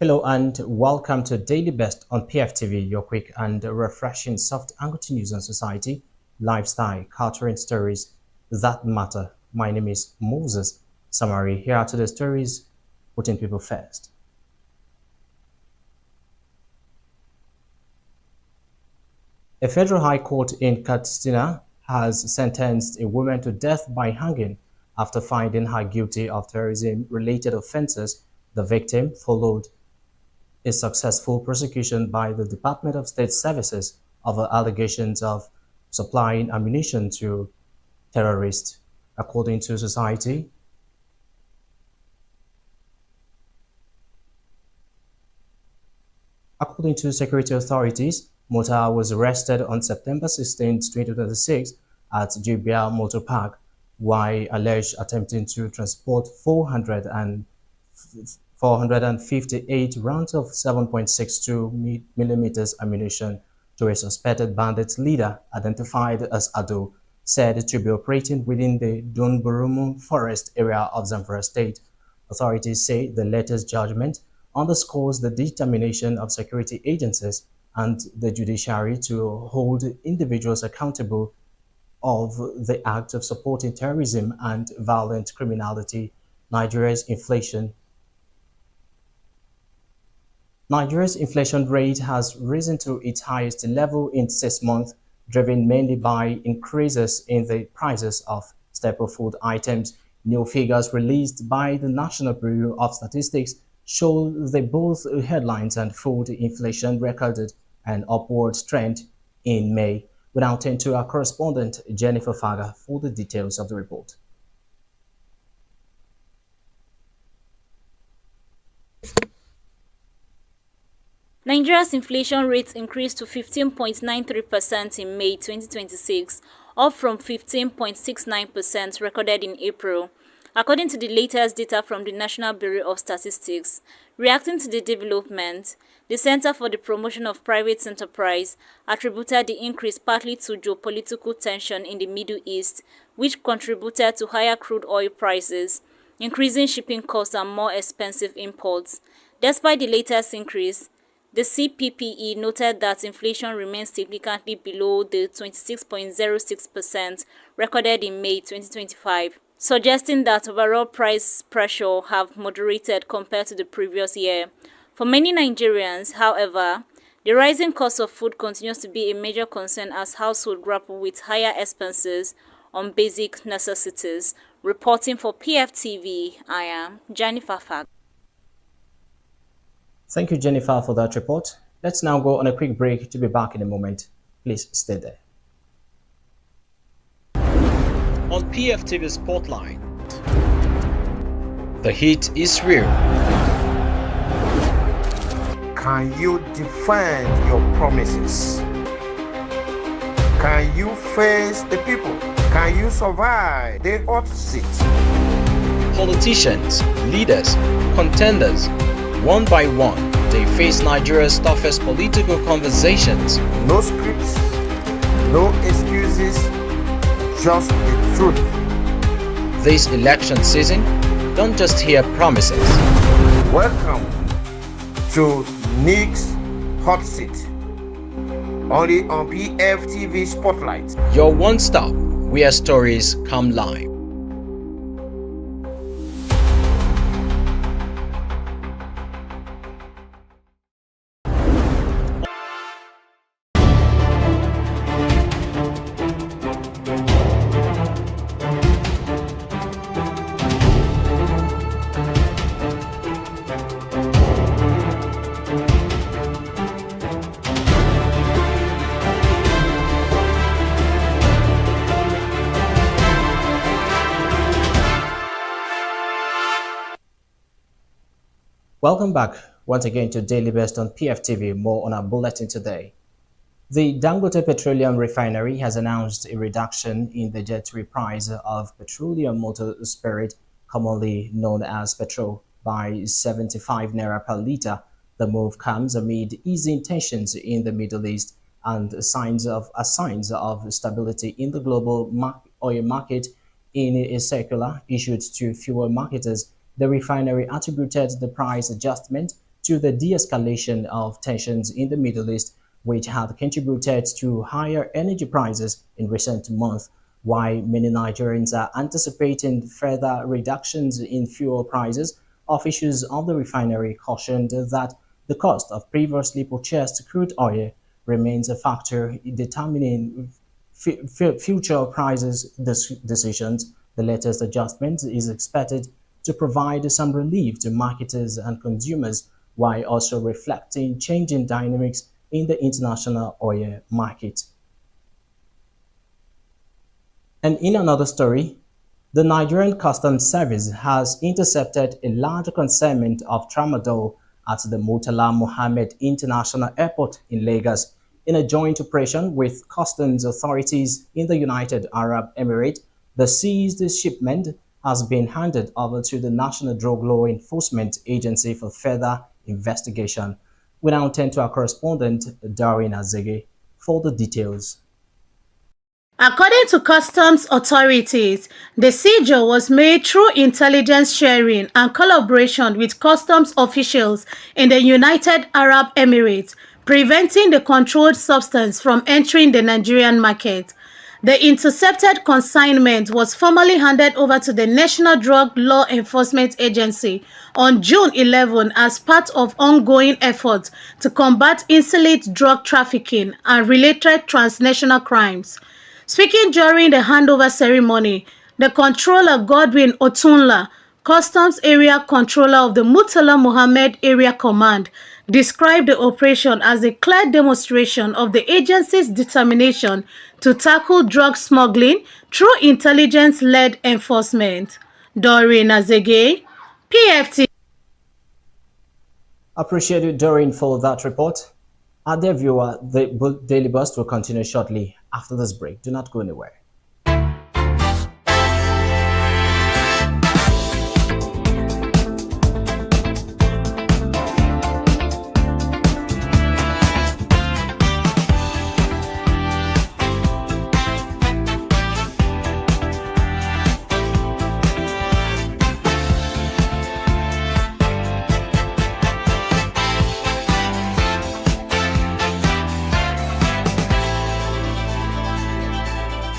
Hello and welcome to Daily Best on PFTV, your quick and refreshing soft angle news on society, lifestyle, culture and stories that matter. My name is Moses Samari. Here are today's stories, putting people first. A federal high court in Katsina has sentenced a woman to death by hanging after finding her guilty of terrorism-related offenses. The victim followed a successful prosecution by the Department of State Services over allegations of supplying ammunition to terrorists, according to Society. According to security authorities, Mota was arrested on September 16, 2026 at Jibia Motor Park while alleged attempting to transport 458 rounds of 7.62 millimeters ammunition to a suspected bandit leader identified as Ado, said to be operating within the Dunburumu forest area of Zamfara State. Authorities say the latest judgment underscores the determination of security agencies and the judiciary to hold individuals accountable of the act of supporting terrorism and violent criminality. Nigeria's inflation rate has risen to its highest level in 6 months, driven mainly by increases in the prices of staple food items. New figures released by the National Bureau of Statistics show that both headlines and food inflation recorded an upward trend in May. We now turn to our correspondent, Jennifer Faga, for the details of the report. Nigeria's inflation rate increased to 15.93% in May 2026, up from 15.69% recorded in April, according to the latest data from the National Bureau of Statistics. Reacting to the development, the Center for the Promotion of Private Enterprise attributed the increase partly to geopolitical tension in the Middle East, which contributed to higher crude oil prices, increasing shipping costs and more expensive imports. Despite the latest increase, the CPPE noted that inflation remains significantly below the 26.06% recorded in May 2025, suggesting that overall price pressure have moderated compared to the previous year. For many Nigerians, however, the rising cost of food continues to be a major concern as households grapple with higher expenses on basic necessities. Reporting for PFTV, I am Jennifer Fag. Thank you, Jennifer, for that report. Let's now go on a quick break to be back in a moment. Please stay there. On PFTV Spotlight, the heat is real. Can you defend your promises? Can you face the people? Can you survive the hot seat? Politicians, leaders, contenders, one by one, they face Nigeria's toughest political conversations. No scripts, no excuses, just the truth. This election season, don't just hear promises. Welcome to Nick's Hot Seat, only on PFTV Spotlight. Your one stop where stories come live. Welcome back once again to Daily Best on PFTV. More on our bulletin today. The Dangote Petroleum Refinery has announced a reduction in the jet-free price of petroleum motor spirit, commonly known as petrol, by 75 naira per litre. The move comes amid easing tensions in the Middle East and signs of stability in the global oil market. In a circular issued to fuel marketers, the refinery attributed the price adjustment to the de-escalation of tensions in the Middle East, which had contributed to higher energy prices in recent months. While many Nigerians are anticipating further reductions in fuel prices, officials of the refinery cautioned that the cost of previously purchased crude oil remains a factor in determining future prices decisions. The latest adjustment is expected to provide some relief to marketers and consumers while also reflecting changing dynamics in the international oil market. And in another story, the Nigerian Customs Service has intercepted a large consignment of tramadol at the Murtala Mohammed International Airport in Lagos. In a joint operation with customs authorities in the United Arab Emirates, the seized shipment has been handed over to the National Drug Law Enforcement Agency for further investigation. We now turn to our correspondent, Darwin Azege, for the details. According to customs authorities, the seizure was made through intelligence sharing and collaboration with customs officials in the United Arab Emirates, preventing the controlled substance from entering the Nigerian market. The intercepted consignment was formally handed over to the National Drug Law Enforcement Agency on June 11 as part of ongoing efforts to combat illicit drug trafficking and related transnational crimes. Speaking during the handover ceremony, the controller Godwin Otunla, Customs Area Controller of the Murtala Mohammed Area Command, described the operation as a clear demonstration of the agency's determination to tackle drug smuggling through intelligence-led enforcement. Doreen Azege, PFT. Appreciate you, Doreen, for that report. Dear viewer, the Daily Burst will continue shortly after this break. Do not go anywhere.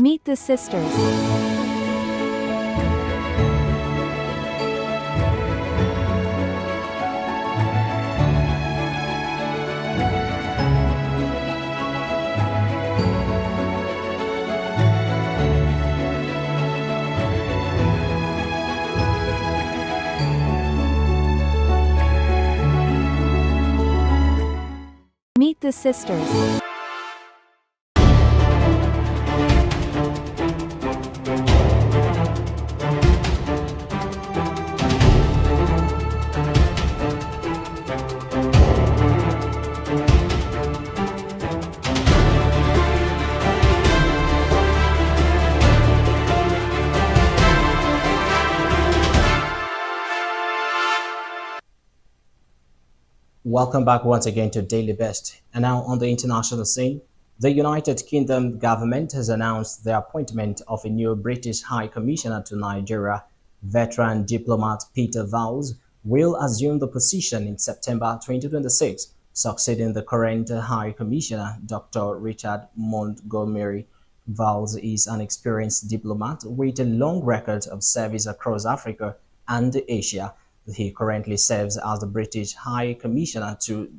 Meet the sisters. Meet the sisters. Welcome back once again to Daily Best. And now on the international scene, the United Kingdom government has announced the appointment of a new British High Commissioner to Nigeria. Veteran diplomat Peter Vowles will assume the position in September 2026, succeeding the current High Commissioner, Dr. Richard Montgomery. Vowles is an experienced diplomat with a long record of service across Africa and Asia. He currently serves as the British High Commissioner to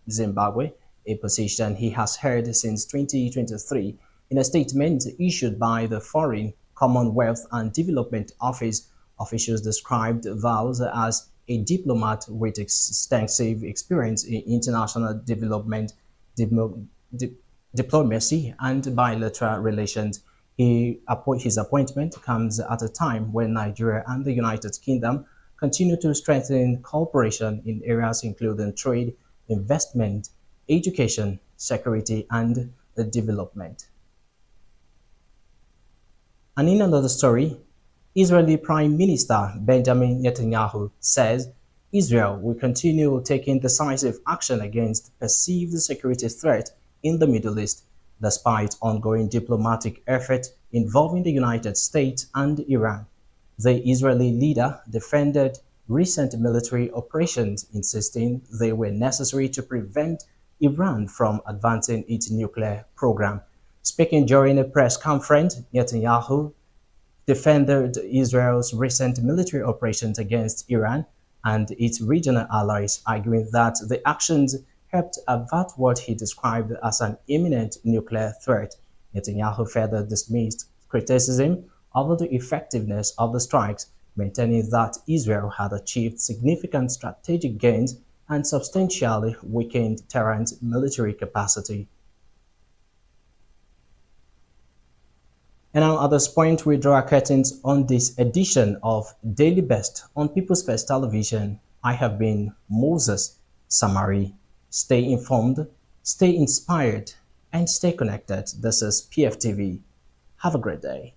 Zimbabwe, a position he has held since 2023. In a statement issued by the Foreign, Commonwealth and Development Office, officials described Vowles as a diplomat with extensive experience in international development, diplomacy, and bilateral relations. His appointment comes at a time when Nigeria and the United Kingdom continue to strengthen cooperation in areas including trade, investment, education, security, and the development. And in another story, Israeli Prime Minister Benjamin Netanyahu says Israel will continue taking decisive action against perceived security threat in the Middle East, despite ongoing diplomatic efforts involving the United States and Iran. The Israeli leader defended recent military operations, insisting they were necessary to prevent Iran from advancing its nuclear program. Speaking during a press conference, Netanyahu defended Israel's recent military operations against Iran and its regional allies, arguing that the actions helped avert what he described as an imminent nuclear threat. Netanyahu further dismissed criticism over the effectiveness of the strikes, maintaining that Israel had achieved significant strategic gains and substantially weakened Tehran's military capacity. And now at this point, we draw our curtains on this edition of Daily Best on People's First Television. I have been Moses Samari. Stay informed, stay inspired, and stay connected. This is PFTV. Have a great day.